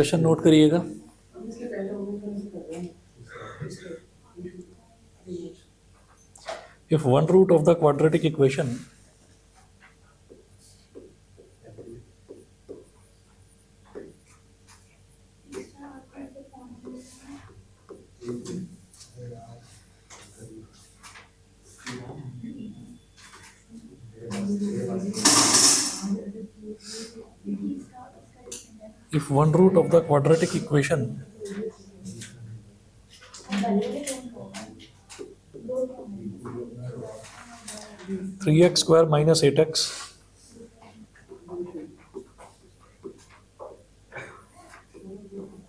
Question note करिएगा। If one root of the quadratic equation if one root of the quadratic equation 3x square minus 8x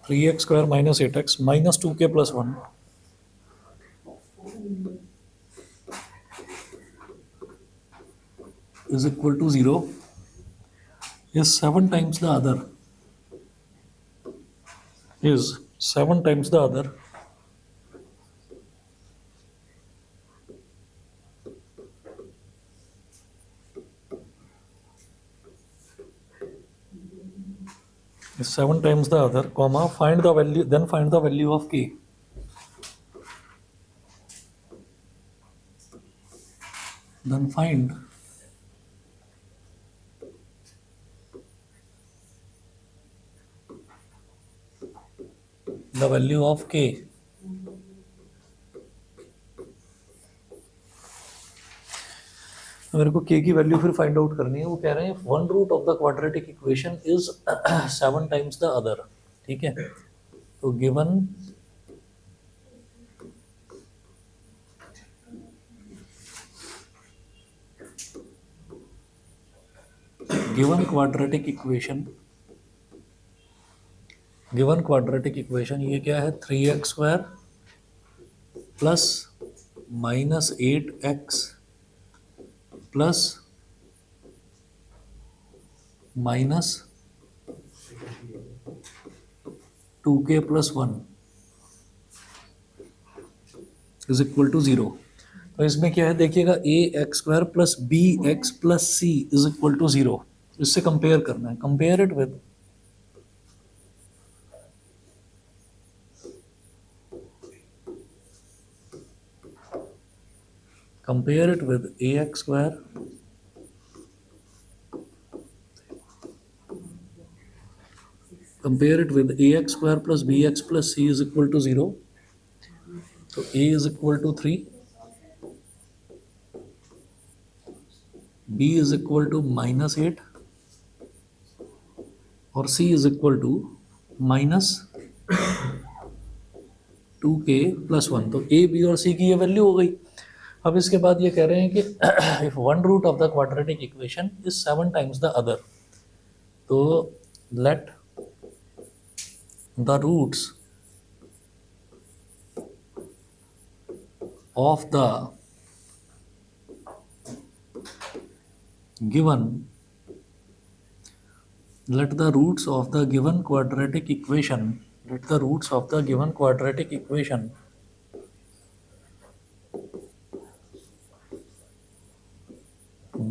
3x square minus 8x minus 2k plus 1 is equal to 0 is 7 times the other is 7 times the other is 7 times the other, comma, find the value, then find the value of k. Then find the value of k. मेरे को k की value फिर find out करनी है। वो कह रहे हैं one root of the quadratic equation is 7 times the other. ठीक है, तो गिवन क्वाड्रेटिक इक्वेशन ये क्या है, 3x square plus minus 8x plus minus 2k plus 1 is equal to 0। तो इसमें क्या है देखिएगा, ax square plus bx plus c is equal to 0। इससे कंपेयर करना है, compare it with ax square plus bx plus c is equal to 0। तो a is equal to 3, b is equal to minus 8 और c is equal to minus 2k plus 1। तो a, b और c की ये value हो गई। अब इसके बाद ये कह रहे हैं कि if one root of the quadratic equation is 7 times the other, तो let the roots of the given let the roots of the given quadratic equation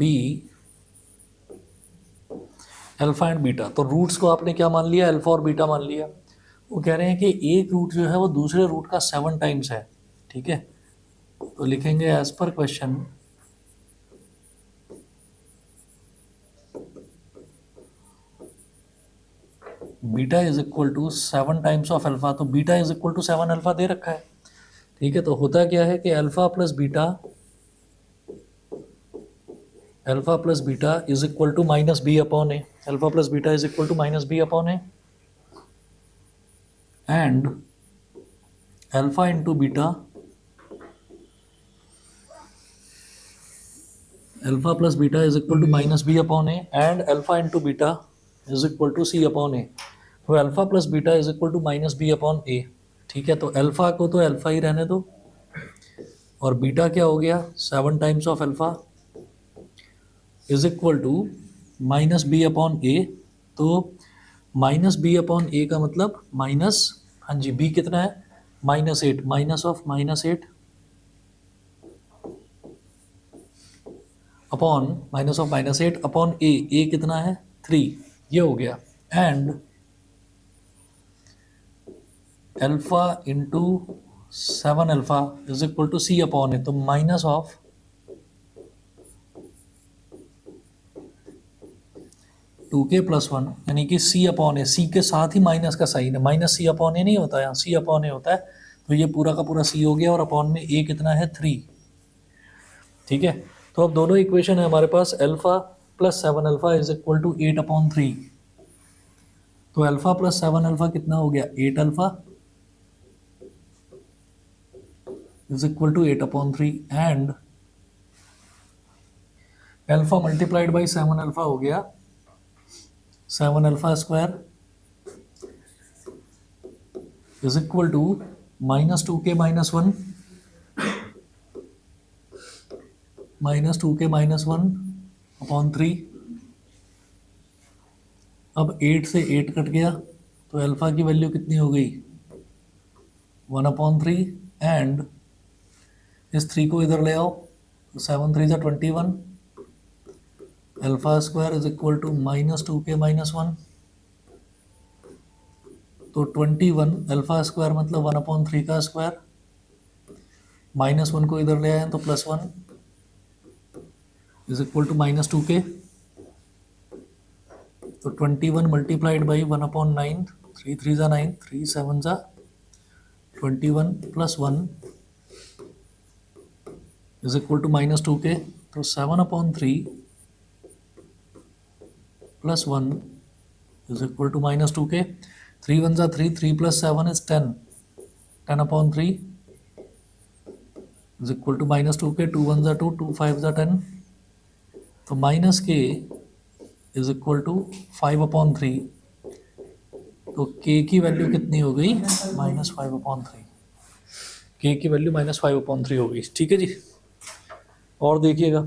be alpha and beta. तो रूट्स को आपने क्या मान लिया, अल्फा और beta मान लिया। वो कह रहे हैं कि एक रूट जो है वो दूसरे रूट का 7 टाइम्स है। ठीक है, तो लिखेंगे as per question beta is equal to 7 times of alpha. तो beta is equal to 7 alpha दे रखा है। ठीक है, तो होता क्या है कि alpha plus beta is equal to minus B upon A. Alpha plus beta is equal to minus B upon A and alpha into beta alpha plus beta is equal to minus B upon A and alpha into beta is equal to C upon A. तो alpha plus beta is equal to minus B upon A. ठीक है, तो alpha को तो alpha ही रहने दो और beta क्या हो गया, 7 times of alpha is equal to minus B upon A. तो माइनस बी अपॉन ए का मतलब माइनस, हाँ जी, बी कितना है, minus 8, minus of minus 8 upon minus of minus 8 upon A कितना है 3, ये हो गया। And alpha into 7 alpha is equal to C upon A, तो माइनस ऑफ 2k प्लस 1, यानी कि सी अपॉन ए, सी के साथ ही माइनस का साइन है, माइनस सी अपॉन ए नहीं होता है, यहाँ सी अपॉन ए होता है, तो ये पूरा का पूरा सी हो गया और अपॉन में ए कितना है 3। ठीक है, तो अब दोनों इक्वेशन है हमारे पास, alpha plus 7 alpha is equal to 8/3। तो अल्फा प्लस 7 अल्फा कितना हो गया, 8 alpha is equal to 8/3 and alpha multiplied by 7 alpha हो गया 7 alpha square is equal to -2k minus 1 -2k minus 1/3। अब 8 से 8 कट गया, तो अल्फा की वैल्यू कितनी हो गई, 1/3 एंड इस 3 को इधर ले आओ, तो 7 3 21, alpha square is equal to -2k minus 1, तो 21 अल्फा स्क्वायर मतलब 1/3 का स्क्वायर, -1 को इधर ले आए तो +1 इज इक्वल टू -2k, तो 21 multiplied by 1/9, 3 3 9, 3 7 21 plus 1 is equal to -2k, तो 7/3 plus 1 is equal to -2k, 3 1 3, 3 plus 7 is 10, 10/3 is equal to -2k, 2 1 2, 2 5 10, तो -k इज इक्वल टू 5/3, तो k की वैल्यू कितनी हो गई, -5/3, k की वैल्यू -5/3 हो गई। ठीक है जी, और देखिएगा,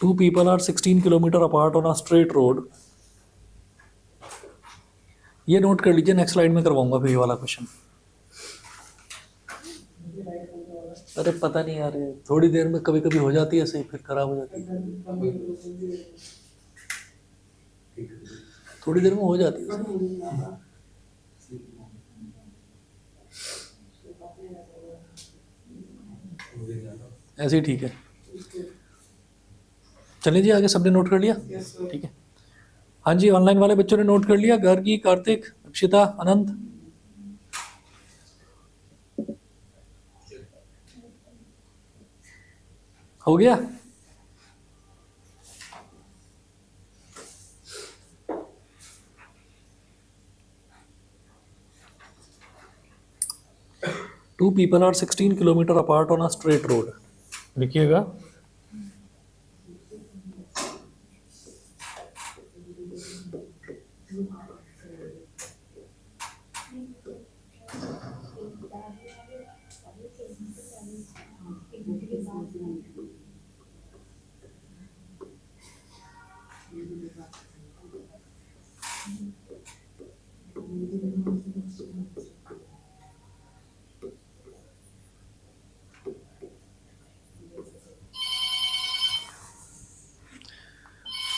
two people are 16 kilometre apart on a straight road. ये नोट कर लीजिए, नेक्स्ट स्लाइड में करवाऊंगा फिर ये वाला क्वेश्चन। अरे पता नहीं यार, ये थोड़ी देर में कभी कभी हो जाती है सही, फिर खराब हो जाती है, थोड़ी देर में हो जाती है सही। ऐसे ही ठीक है, चलिए जी आगे, सबने नोट कर लिया, ठीक है। हाँ जी, ऑनलाइन वाले बच्चों ने नोट कर लिया, गर्गी, कार्तिक, अक्षिता, अनंत, हो गया। Two people are 16 kilometre apart on a straight road, लिखिएगा।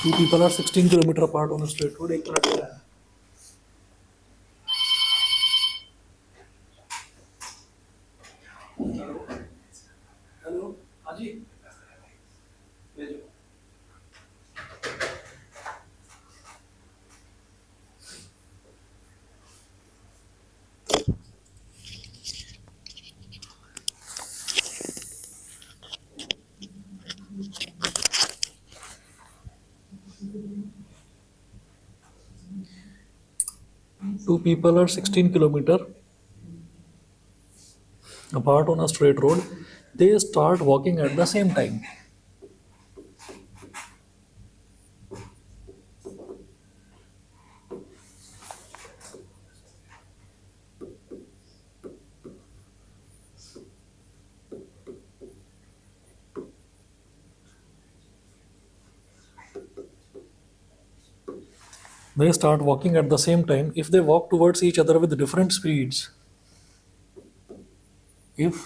Two people are 16 kilometre apart on a straight road, एक मिनट है। हेलो, हाँ जी, भेजो। Two people are 16 kilometer apart on a straight road. They start walking at the same time. They start walking at the same time. If they walk towards each other with different speeds, if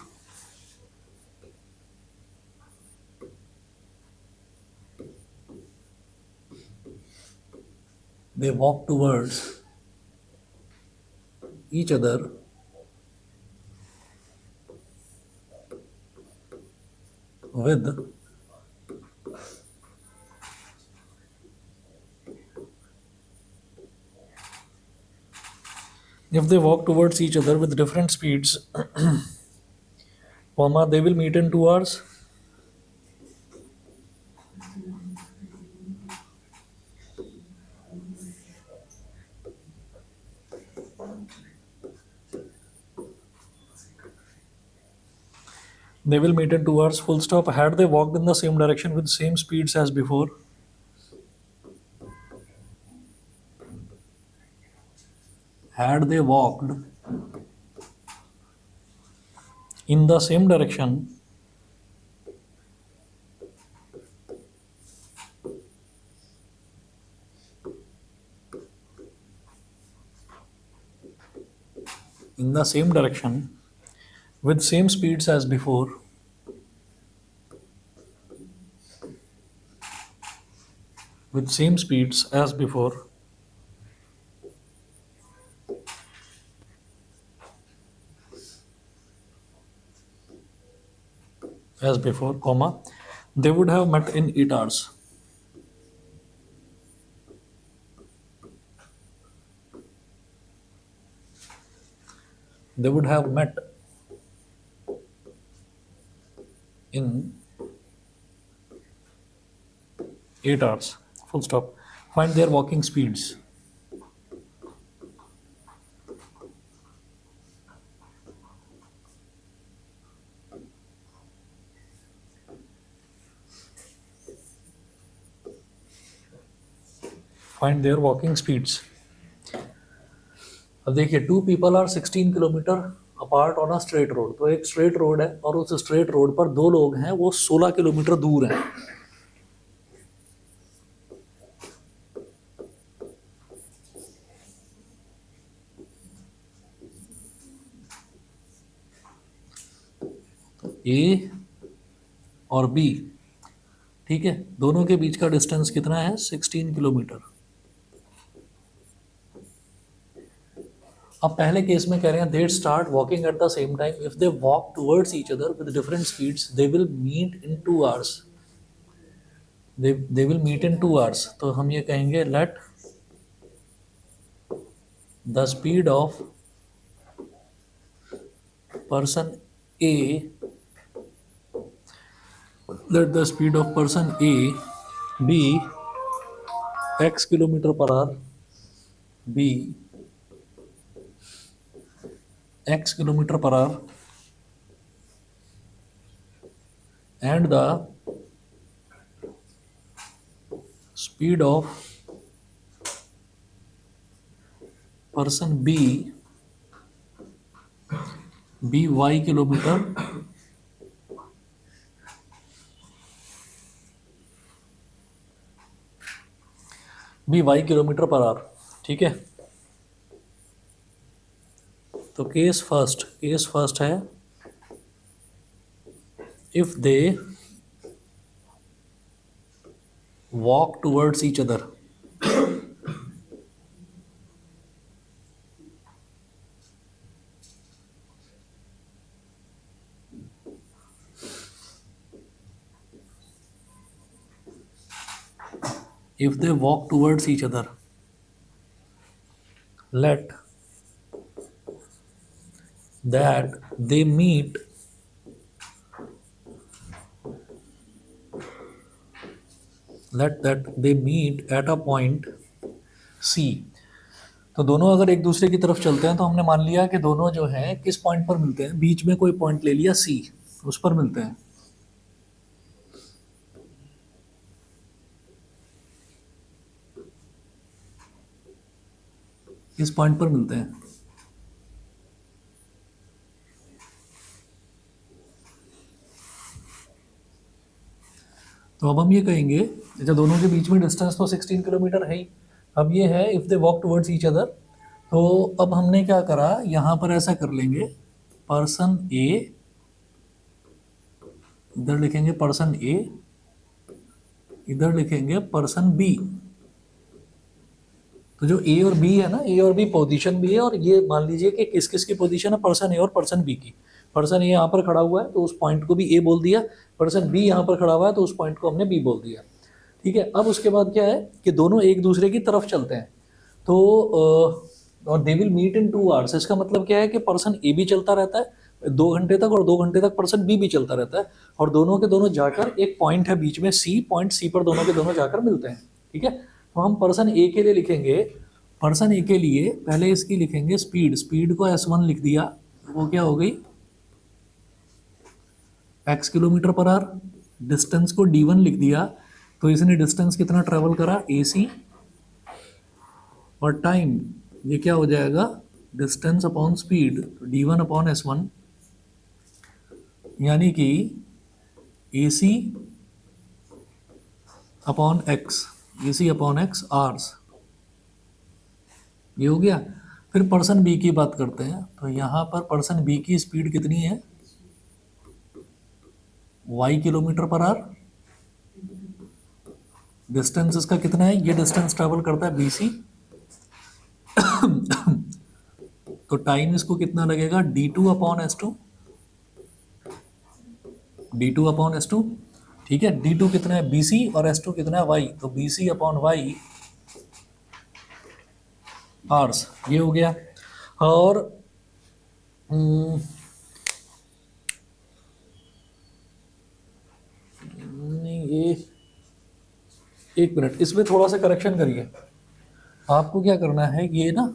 they walk towards each other with if they walk towards each other with different speeds, comma, they will meet in 2 hours. They will meet in 2 hours, full stop. Had they walked in the same direction with same speeds as before, had they walked in the same direction in the same direction with same speeds as before, with same speeds as before, comma, they would have met in 8 hours. They would have met in 8 hours, full stop. Find their walking speeds. Find their walking speeds. अब देखिए 2 people are 16 kilometre apart on a straight road. तो एक straight road है और उस straight road पर 2 लोग हैं, वो 16 किलोमीटर दूर हैं. ए और बी, ठीक है, दोनों के बीच का डिस्टेंस कितना है? 16 किलोमीटर. अब पहले केस में कह रहे हैं they start walking at the same time. If they walk towards each other with different speeds they will meet in 2 hours. They will meet in 2 hours. तो हम ये कहेंगे let the speed of person A, let the speed of person A be x kilometer per hour, be x kilometer per hour, and the speed of person B be y kilometer भी y kilometre per hour. ठीक है, तो case first है if they walk towards each other. If they walk towards each other, let that they meet at a point C. तो दोनों अगर एक दूसरे की तरफ चलते हैं तो हमने मान लिया कि दोनों जो हैं किस पॉइंट पर मिलते हैं, बीच में कोई पॉइंट ले लिया C, उस पर मिलते हैं. इस पॉइंट पर मिलते हैं. तो अब हम ये कहेंगे जब दोनों के बीच में डिस्टेंस तो 16 किलोमीटर है ही. अब ये है if they walk towards each other. तो अब हमने क्या करा, यहाँ पर ऐसा कर लेंगे पर्सन ए, इधर लिखेंगे पर्सन ए, इधर लिखेंगे पर्सन बी. तो जो ए और बी है ना, ए और बी पोजीशन भी है, और ये मान लीजिए कि किस किस की पोजीशन है, पर्सन ए और पर्सन बी की। पर्सन ए यहाँ पर खड़ा हुआ है तो उस पॉइंट को भी ए बोल दिया, पर्सन बी यहाँ पर खड़ा हुआ है तो उस पॉइंट को हमने बी बोल दिया। ठीक है, अब उसके बाद क्या है कि दोनों एक दूसरे की तरफ चलते हैं, तो और they will meet in 2 hours. इसका मतलब क्या है कि पर्सन ए भी चलता रहता है 2 घंटे तक, और 2 घंटे तक पर्सन बी भी चलता रहता है, और दोनों के दोनों जाकर एक पॉइंट है बीच में सी, पॉइंट सी पर दोनों के दोनों जाकर मिलते हैं। ठीक है, तो हम पर्सन ए के लिए लिखेंगे, पर्सन ए के लिए पहले इसकी लिखेंगे स्पीड, स्पीड को S1 लिख दिया, वो क्या हो गई x kilometre per hour. Distance को D1 लिख दिया, तो इसने डिस्टेंस कितना ट्रेवल करा AC, और टाइम ये क्या हो जाएगा डिस्टेंस अपॉन स्पीड, तो D1 अपॉन S1, यानी कि AC upon x, AC upon x hours, ये हो गया। फिर पर्सन बी की बात करते हैं, तो यहाँ पर पर्सन बी की स्पीड कितनी है y kilometre per hour. Distance इसका कितना है, ये डिस्टेंस ट्रेवल करता है BC, तो टाइम इसको कितना लगेगा D2 upon S2, D2 upon S2। ठीक है, D2 कितना है BC और S2 कितना है Y, तो BC अपॉन Y आवर्स, ये हो गया। और नहीं, ये एक मिनट, इसमें थोड़ा सा करेक्शन करिए। आपको क्या करना है, ये ना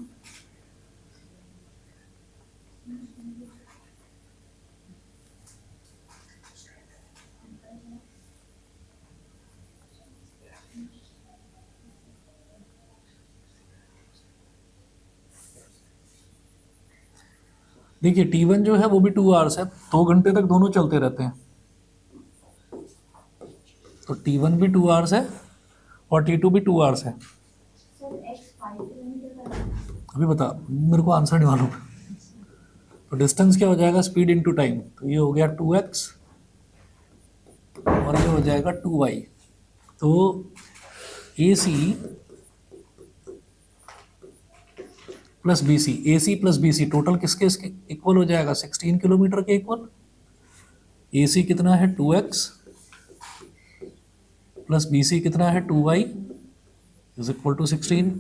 देखिए T1 जो है वो भी 2 आवर्स है, 2 घंटे तक दोनों चलते रहते हैं, तो T1 भी 2 आवर्स है और T2 भी 2 आवर्स है। अभी बता, मेरे को आंसर नहीं मालूम। तो डिस्टेंस क्या हो जाएगा स्पीड इनटू टाइम, तो ये हो गया 2x और ये हो जाएगा 2y। तो AC plus BC, AC plus BC total किसके इक्वल हो जाएगा 16 किलोमीटर के इक्वल। AC कितना है 2x प्लस BC कितना है 2y इज इक्वल टू 16।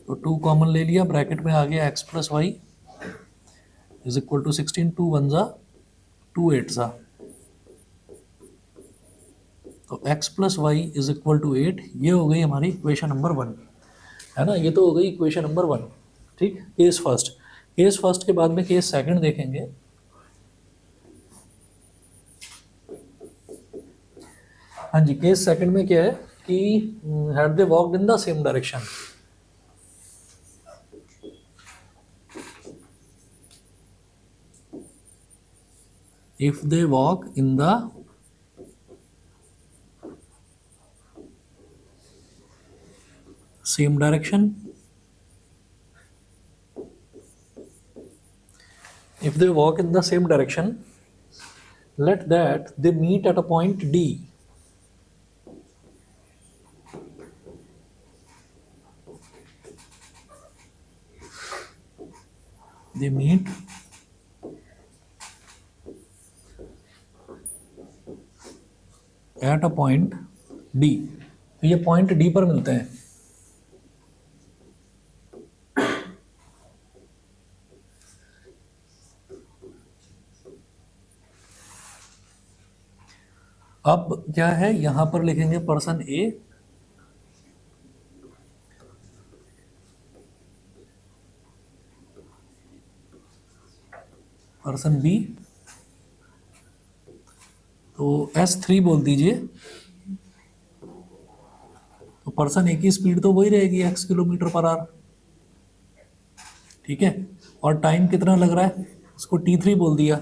तो 2 कॉमन ले लिया, ब्रैकेट में आ गया x plus y is equal to 16, 2 1 जा 2 8 जा, तो x plus y is equal to 8। ये हो गई हमारी इक्वेशन नंबर 1, है ना, ये तो हो गई इक्वेशन नंबर 1। ठीक, केस फर्स्ट। केस फर्स्ट के बाद में केस सेकंड देखेंगे। हाँ जी, केस सेकंड में क्या है कि had they walked in the same direction, if they walk in the same direction, if they walk in the same direction, let that they meet at a point D, they meet at a point D, तो ये point D पर मिलते हैं। अब क्या है, यहां पर लिखेंगे पर्सन A, पर्सन B, तो S3 बोल दीजिए। तो पर्सन ए की स्पीड तो वही रहेगी x किलोमीटर पर आवर, ठीक है, और टाइम कितना लग रहा है उसको T3 बोल दिया।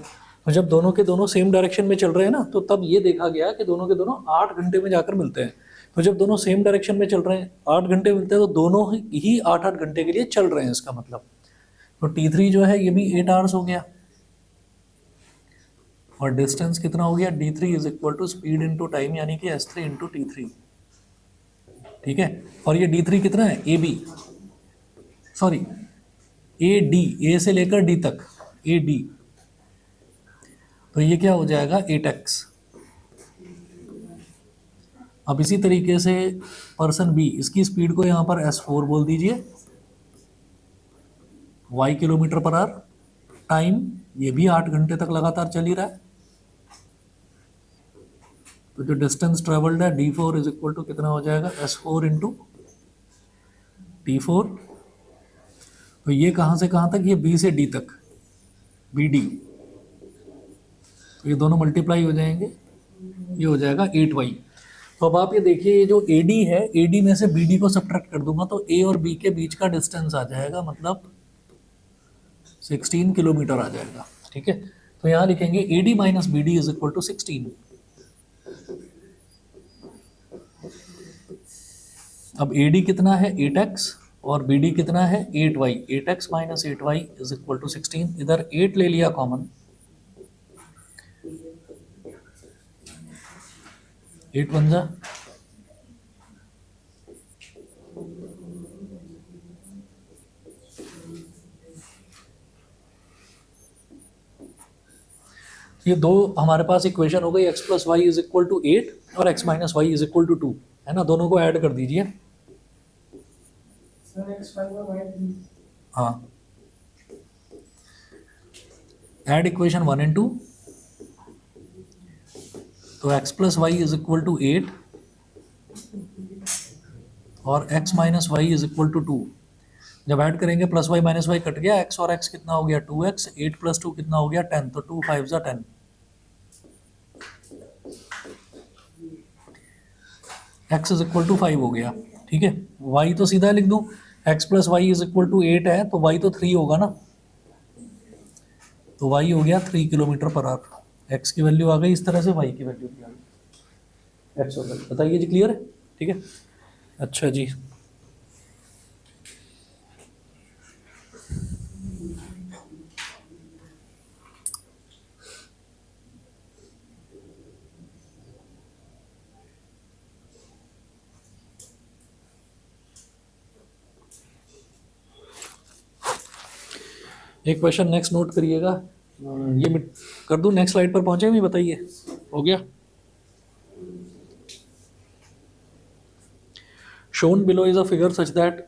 तो जब दोनों के दोनों सेम डायरेक्शन में चल रहे हैं ना, तो तब ये देखा गया कि दोनों के दोनों 8 घंटे में जाकर मिलते हैं। तो जब दोनों सेम डायरेक्शन में चल रहे हैं 8 घंटे मिलते हैं, तो दोनों ही 8-8 घंटे के लिए चल रहे हैं, इसका मतलब। तो T3 जो है ये भी 8 आवर्स हो गया, और डिस्टेंस कितना हो गया D3 is equal to speed into time, यानी कि S3 इंटू T3। ठीक है। और ये D3 कितना है, A B, sorry A D, A से लेकर डी तक, ए डी, तो ये क्या हो जाएगा 8x। अब इसी तरीके से पर्सन बी, इसकी स्पीड को यहाँ पर S4 बोल दीजिए, y kilometre per hour, time ये भी 8 घंटे तक लगातार चल ही रहा है। तो जो डिस्टेंस ट्रेवल्ड है D4 इज इक्वल टू कितना हो जाएगा, S4 इंटू T4। तो ये कहाँ से कहाँ तक, ये B से D तक, BD, तो ये दोनों मल्टीप्लाई हो जाएंगे, ये हो जाएगा 8y। तो अब आप ये देखिए, ये जो AD है, AD में से BD को सब्ट्रैक्ट कर दूंगा तो A और B के बीच का डिस्टेंस आ जाएगा, मतलब 16 किलोमीटर आ जाएगा। ठीक है, तो यहाँ लिखेंगे AD minus BD is equal to 16। अब AD कितना है 8x और BD कितना है 8y, 8x minus 8y is equal to 16। इधर 8 ले लिया कॉमन, 8 बन जा, ये दो हमारे पास इक्वेशन हो गई, x plus y is equal to 8 और x minus y is equal to 2, है ना। दोनों को ऐड कर दीजिए। हाँ, ऐड इक्वेशन 1 एंड 2, तो x plus y is equal to 8 और x minus y is equal to 2। जब ऐड करेंगे प्लस वाई माइनस वाई कट गया, x और x कितना हो गया 2x, 8 प्लस 2 कितना हो गया 10, तो 2 5 10, x इज इक्वल टू 5 हो गया। ठीक है, y तो सीधा लिख दूं, x plus y is equal to 8 है तो y तो 3 होगा ना, तो y हो गया 3 किलोमीटर पर आवर। x की वैल्यू आ गई इस तरह से, y की वैल्यू भी आ गई, x हो गई। बताइए जी, क्लियर है? ठीक है, अच्छा जी। एक क्वेश्चन नेक्स्ट नोट करिएगा, ये कर दूं, नेक्स्ट स्लाइड पर पहुंचे भी, बताइए हो गया। Shown below is a figure such that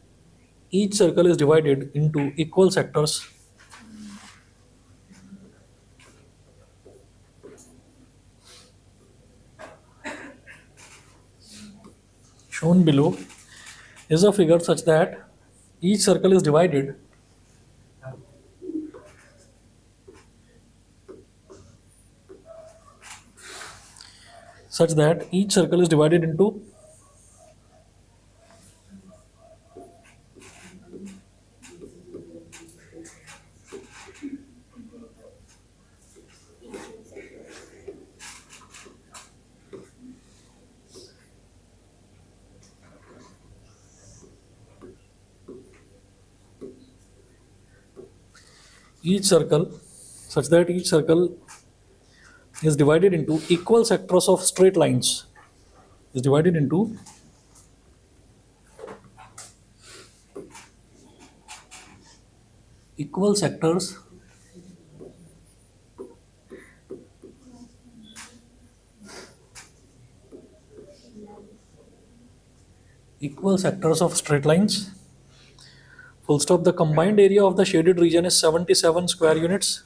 each circle is divided into equal sectors. Shown below is a figure such that each circle is divided into each circle is divided into equal sectors of straight lines, is divided into equal sectors of straight lines. Full stop. The combined area of the shaded region is 77 square units.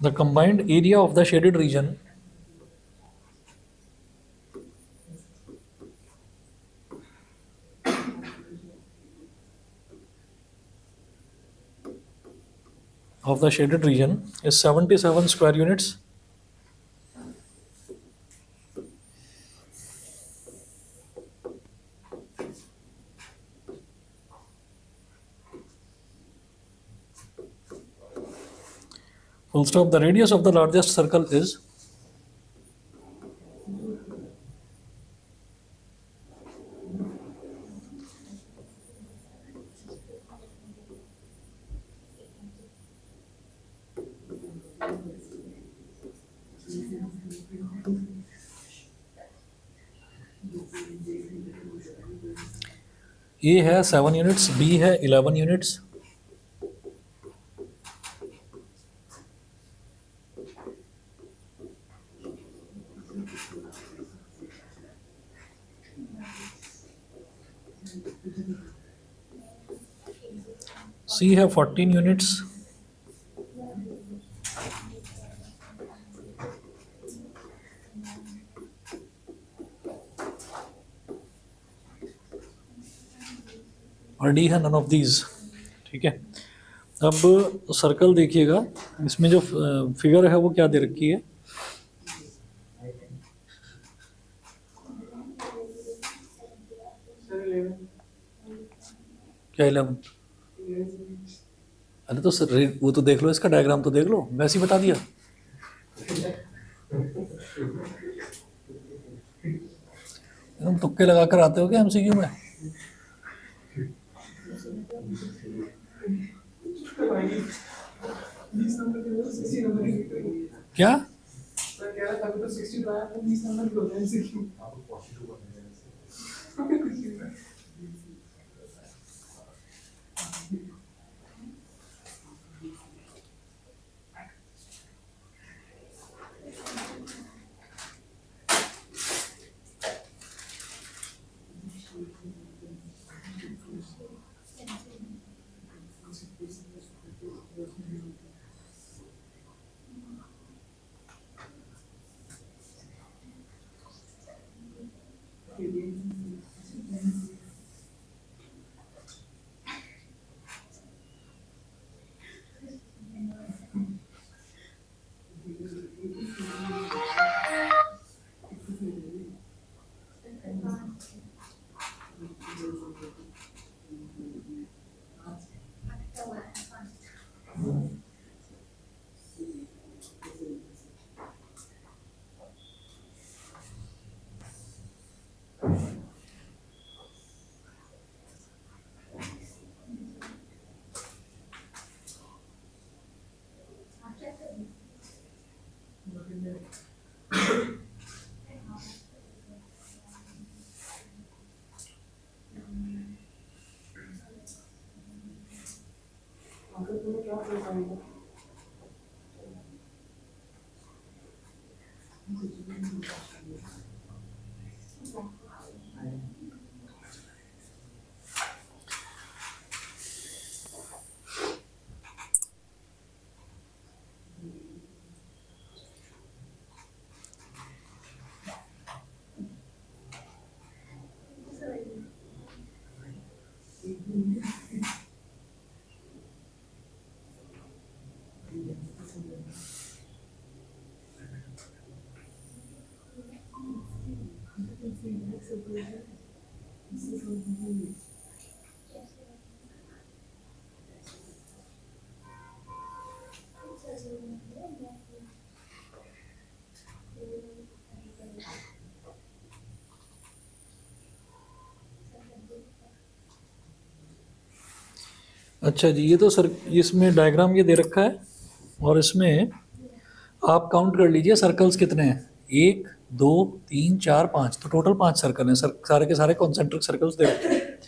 The combined area of the shaded region is 77 square units. Full stop. The radius of the largest circle is ए है 7 units, B है 11 units, सी है 14 units, और D है none of these. ठीक है, अब circle देखिएगा, इसमें जो फिगर है वो क्या दे रखी है, क्या 11? अरे तो सर वो तो देख लो, इसका डायग्राम तो देख लो, वैसे ही बता दिया। तुम तुक्के लगा कर आते हो क्या एमसीक्यू में? क्या? अच्छा जी, ये तो सर इसमें डायग्राम ये दे रखा है, और इसमें आप काउंट कर लीजिए सर्कल्स कितने हैं, 1 2 3 4 5, तो टोटल 5 सर्कल हैं सर, सारे के सारे कॉन्सेंट्रिक सर्कल्स दे रखे हैं।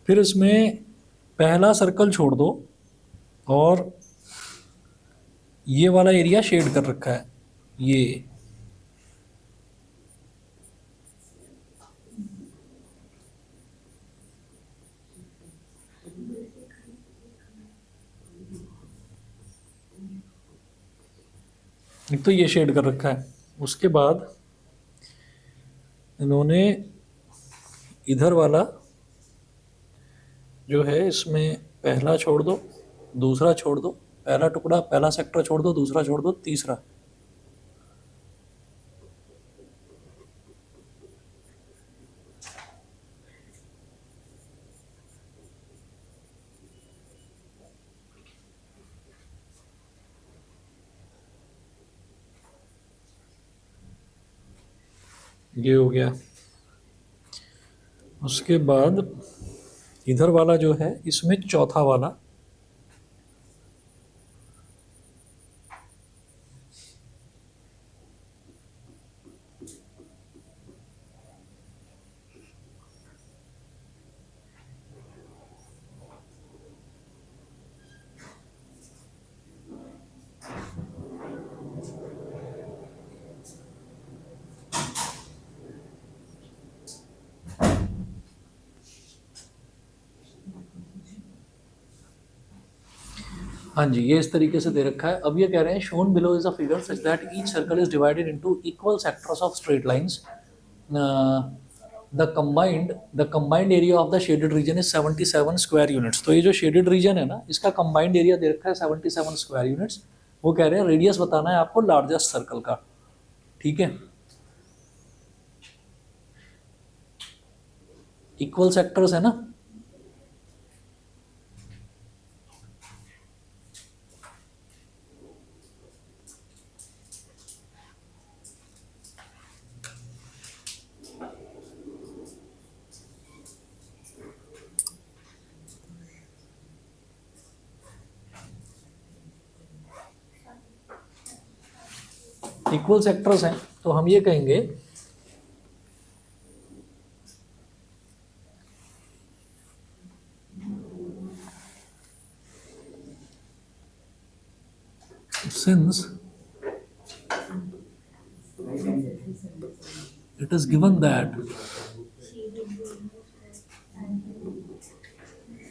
फिर इसमें पहला सर्कल छोड़ दो, और ये वाला एरिया शेड कर रखा है, ये एक तो ये शेड कर रखा है। उसके बाद इन्होंने इधर वाला जो है, इसमें पहला छोड़ दो, दूसरा छोड़ दो, पहला टुकड़ा पहला सेक्टर छोड़ दो, दूसरा छोड़ दो, तीसरा, ये हो गया। उसके बाद इधर वाला जो है, इसमें चौथा वाला, हाँ जी, ये इस तरीके से दे रखा है। अब ये कह रहे हैं shown below is a figure such that each circle is divided into equal sectors of straight lines. The combined area of the shaded region is 77 square units. तो ये जो शेडेड रीजन है ना, इसका कंबाइंड एरिया दे रखा है 77 square units. वो कह रहे हैं रेडियस बताना है आपको लार्जेस्ट सर्कल का। ठीक है, इक्वल सेक्टर्स है ना। इक्वल सेक्टर्स हैं तो हम ये कहेंगे since it is given that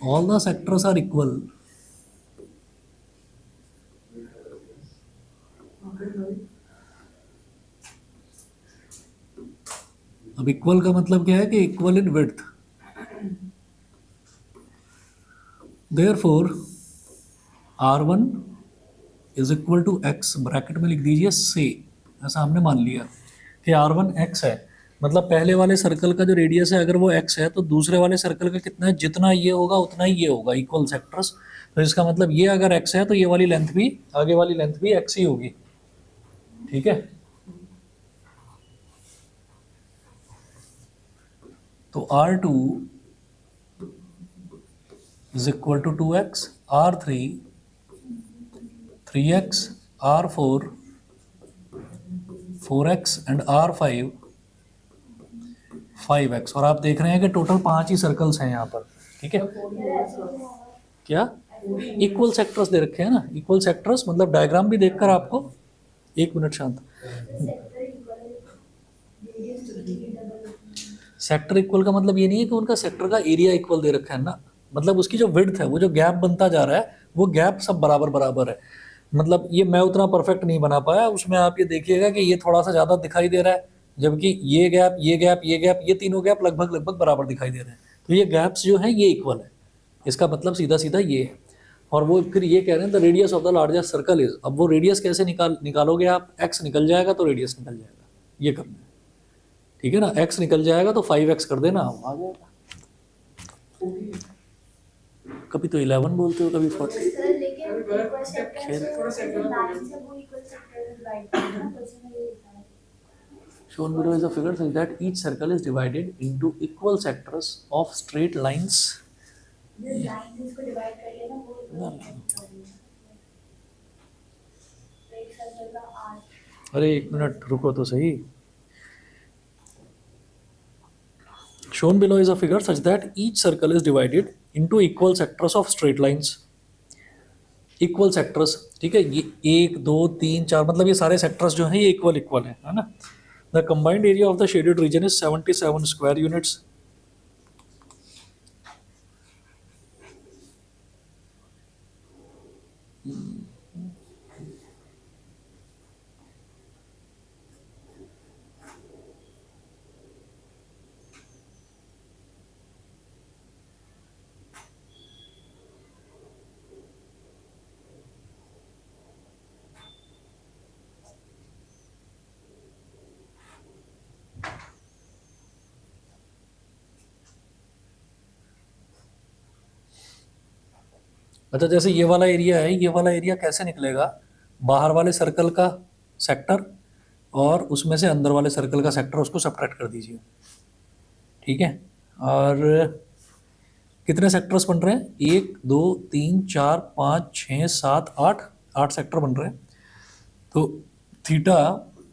all the sectors are equal, अब इक्वल का मतलब क्या है कि equal in width, therefore R1 is equal to x, bracket में लिख दीजिए से। ऐसा हमने मान लिया कि R1 x है, मतलब पहले वाले सर्कल का जो रेडियस है अगर वो x है तो दूसरे वाले सर्कल का कितना है, जितना ये होगा उतना ही ये होगा, इक्वल सेक्टर्स। तो इसका मतलब ये अगर x है तो ये वाली लेंथ भी, आगे वाली लेंथ भी x ही होगी। ठीक है, तो R2 is equal to 2x, R3 3x, R4 4x and R5 5x। और आप देख रहे हैं कि टोटल 5 ही सर्कल्स हैं यहाँ पर। ठीक है, क्या इक्वल सेक्टर्स दे रखे हैं ना, इक्वल सेक्टर्स मतलब डायग्राम भी देखकर आपको, एक मिनट शांत। सेक्टर इक्वल का मतलब ये नहीं है कि उनका सेक्टर का एरिया इक्वल दे रखा है ना, मतलब उसकी जो विड्थ है, वो जो गैप बनता जा रहा है, वो गैप सब बराबर बराबर है। मतलब ये मैं उतना परफेक्ट नहीं बना पाया, उसमें आप ये देखिएगा कि ये थोड़ा सा ज़्यादा दिखाई दे रहा है, जबकि ये गैप ये गैप ये गैप ये तीनों गैप लगभग लगभग बराबर दिखाई दे रहे हैं। तो ये गैप्स जो हैं ये इक्वल है, इसका मतलब सीधा सीधा ये है। और वो फिर ये कह रहे हैं the radius of the largest circle is, अब वो रेडियस कैसे निकालोगे आप, एक्स निकल जाएगा तो रेडियस निकल जाएगा, ये करना है। ठीक है ना, x निकल जाएगा तो 5x कर देना, आ जाएगा। कभी तो 11 बोलते हो, कभी 40। shown below is a figure such that each circle is divided into equal sectors of straight lines। अरे एक मिनट रुको तो सही। Shown below is a figure such that each circle is divided into equal sectors of straight lines। Equal sectors, ठीक है, ये 1 2 3 4 मतलब ये सारे सेक्टर्स जो हैं ये इक्वल इक्वल है ना। The combined area of the shaded region is 77 square units. अच्छा, जैसे ये वाला एरिया है, ये वाला एरिया कैसे निकलेगा, बाहर वाले सर्कल का सेक्टर और उसमें से अंदर वाले सर्कल का सेक्टर, उसको सब्ट्रैक्ट कर दीजिए। ठीक है, और कितने सेक्टर्स बन रहे हैं, 1 2 3 4 5 6 7 8, 8 सेक्टर बन रहे हैं। तो थीटा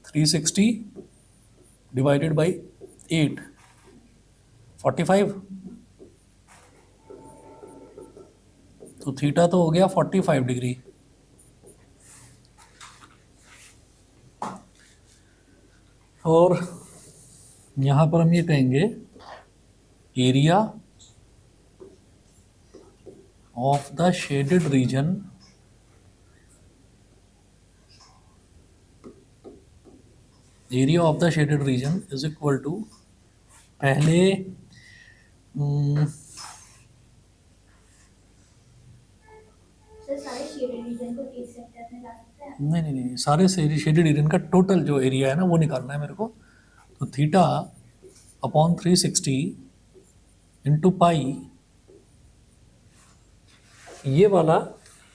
360 डिवाइडेड बाई 8 45, तो थीटा तो हो गया 45 डिग्री। और यहाँ पर हम ये कहेंगे area of the shaded region area of the shaded region is equal to, पहले सारे शेडेड रीजन को एक सेक्टर में ला सकते हैं। नहीं, सारे शेडेड रीजन का टोटल जो एरिया है ना वो निकालना है मेरे को। तो थीटा अपॉन 360 इंटू पाई, ये वाला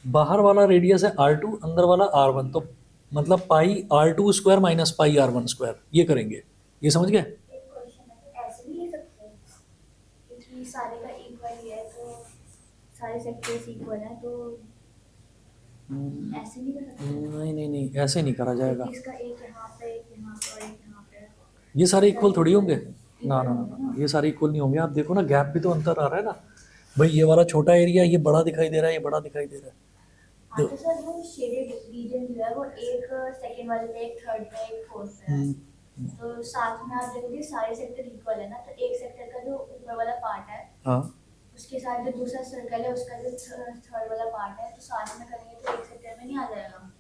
बाहर वाला रेडियस है R2, अंदर वाला R1, तो मतलब पाई R2 square minus pi R1 square, ये करेंगे। ये समझ गए? एक क्वेश्चन है, तो ऐसे भी ले सकते हैं क्योंकि सारे का इक्वल ही है, तो सारे सेक्टर्स इक्वल हैं, तो ऐसे नहीं कर सकते। नहीं, ऐसे नहीं करा जाएगा। क्योंकि इसका एक यहाँ पे, एक यहाँ पे और एक यहाँ पे, ये सारे इक्वल थोड़ी होंगे। ना equal ना होंगे ना, ये सारे इक्वल नहीं होंगे। आप देखो ना, गैप भी तो अंतर आ रहा है ना भाई। ये वाला छोटा एरिया, ये बड़ा दिखाई दे रहा है, ये बड़ा दिखाई दे रहा है। हाँ, तो सर वो शेडेड रीजन जो है वो एक सेकंड वाले पे, एक थर्ड पे, एक फोर्थ पे है। तो साथ में आप देखोगे सारे सेक्टर इक्वल है ना, तो एक सेक्टर का जो ऊपर वाला पार्ट है, हाँ, उसके साथ जो दूसरा सर्कल है उसका जो थर्ड वाला पार्ट है, तो साथ में करेंगे तो एक सेक्टर में नहीं आ जाएगा।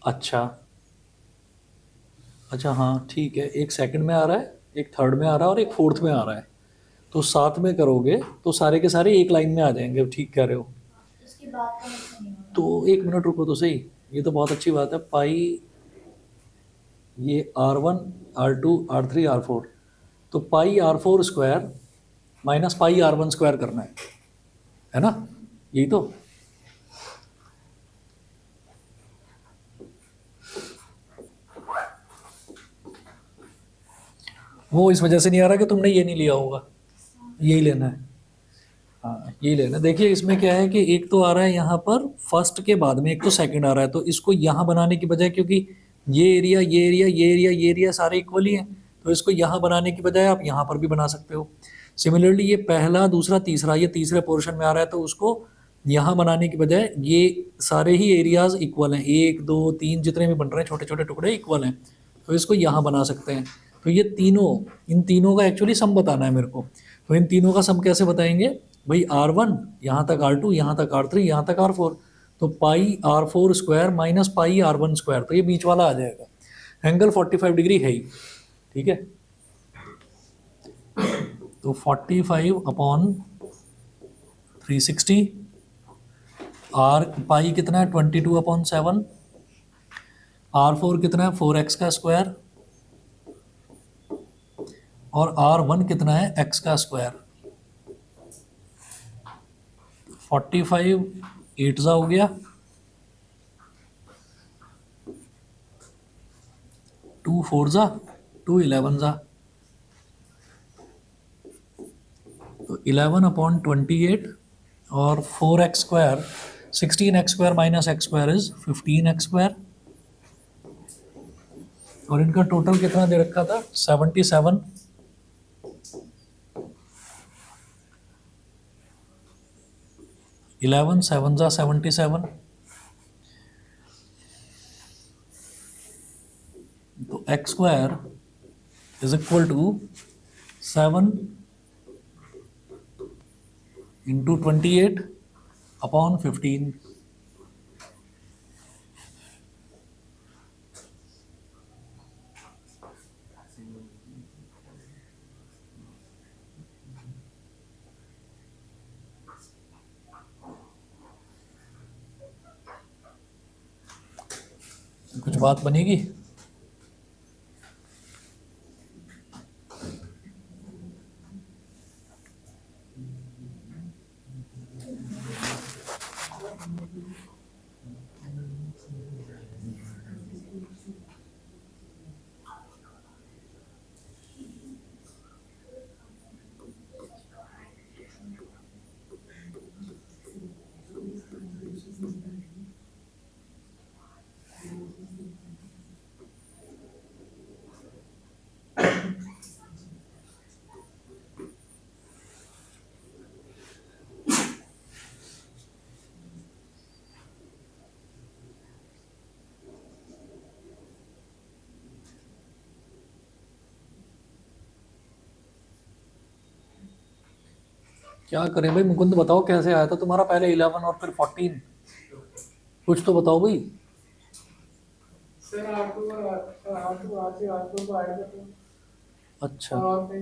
अच्छा अच्छा, हाँ ठीक है। एक सेकंड में आ रहा है, एक थर्ड में आ रहा है और एक फोर्थ में आ रहा है। तो साथ में करोगे तो सारे के सारे एक लाइन में आ जाएंगे। ठीक कह रहे हो। उसके बाद का मतलब नहीं होगा। तो एक मिनट रुको तो सही। ये तो बहुत अच्छी बात है। पाई, ये R1 R2 R3 R4, तो पाई R4 square minus pi R1 square करना है ना? यही तो। वो इस वजह से नहीं आ रहा कि तुमने ये नहीं लिया होगा, यही लेना है। हाँ, यही लेना। देखिए इसमें क्या है कि एक तो आ रहा है यहाँ पर फर्स्ट के बाद में, एक तो सेकंड आ रहा है, तो इसको यहाँ बनाने की बजाय, क्योंकि ये एरिया ये एरिया ये एरिया ये एरिया सारे इक्वल ही हैं, तो इसको यहाँ बनाने की बजाय आप यहाँ पर भी बना सकते हो। सिमिलरली ये पहला दूसरा तीसरा, ये तीसरे पोर्शन में आ रहा है, तो उसको यहाँ बनाने की बजाय ये सारे ही एरियाज इक्वल हैं, 1 2 3 जितने भी बन रहे हैं छोटे छोटे टुकड़े इक्वल हैं, तो इसको यहाँ बना सकते हैं। तो ये तीनों, इन तीनों का एक्चुअली सम बताना है मेरे को। तो इन तीनों का सम कैसे बताएंगे भाई? R1 यहाँ तक, R2 यहाँ तक, R3 यहाँ तक, R4, तो पाई R4 square minus pi R1 square, तो ये बीच वाला आ जाएगा। एंगल 45 डिग्री है ही, ठीक है। तो 45 अपॉन 360, आर पाई कितना है 22/7, R4 कितना है 4x का स्क्वायर, और R1 कितना है x का स्क्वायर। 45 8 ज़ा हो गया, 2 4 ज़ा, 2 11 ज़ा, तो 11/28, और 4x square, 16x square minus x square is 15x square, और इनका टोटल कितना दे रखा था 77। 11 7 ज़ा 77, तो x square is equal to 7 into 28 upon 15। कुछ बात बनेगी? क्या करें भाई? मुकुंद बताओ कैसे आया था तुम्हारा पहले 11 और फिर 14? कुछ तो बताओ भाई। सर सर R2 और R2 R3 R4 को ऐड कर दो अच्छा और फिर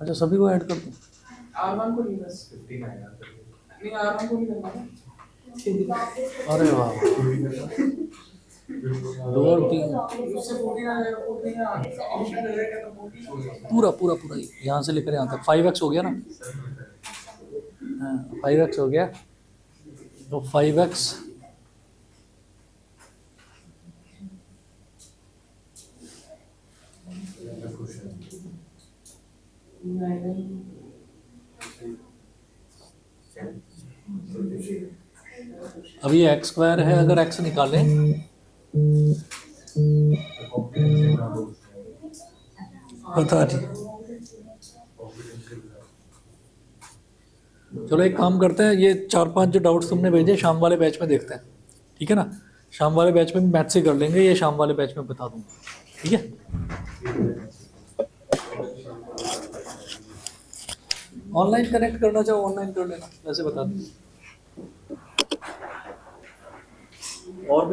अच्छा, सभी को ऐड कर दूँ? R1 को नहीं, बस 15 आएगा नहीं, R1 को नहीं करना ना। अरे वाह, दो और तीन, उससे 14 आ जाएगा, 14 ऑप्शन रहेगा तो 14 पूरा पूरा पूरा यहाँ से लेकर यहाँ तक 5x हो गया ना। हाँ 5x हो गया, तो 5x अब ये एक्स स्क्वायर है, अगर एक्स निकालें पता नहीं। चलो एक काम करते हैं, ये 4-5 जो डाउट्स तुमने भेजे शाम वाले बैच में देखते हैं, ठीक है ना। शाम वाले बैच में मैथ से कर लेंगे, ये शाम वाले बैच में बता दूंगा, ठीक है। ऑनलाइन कनेक्ट करना चाहो ऑनलाइन कर लेना, वैसे बता दूँ। और भी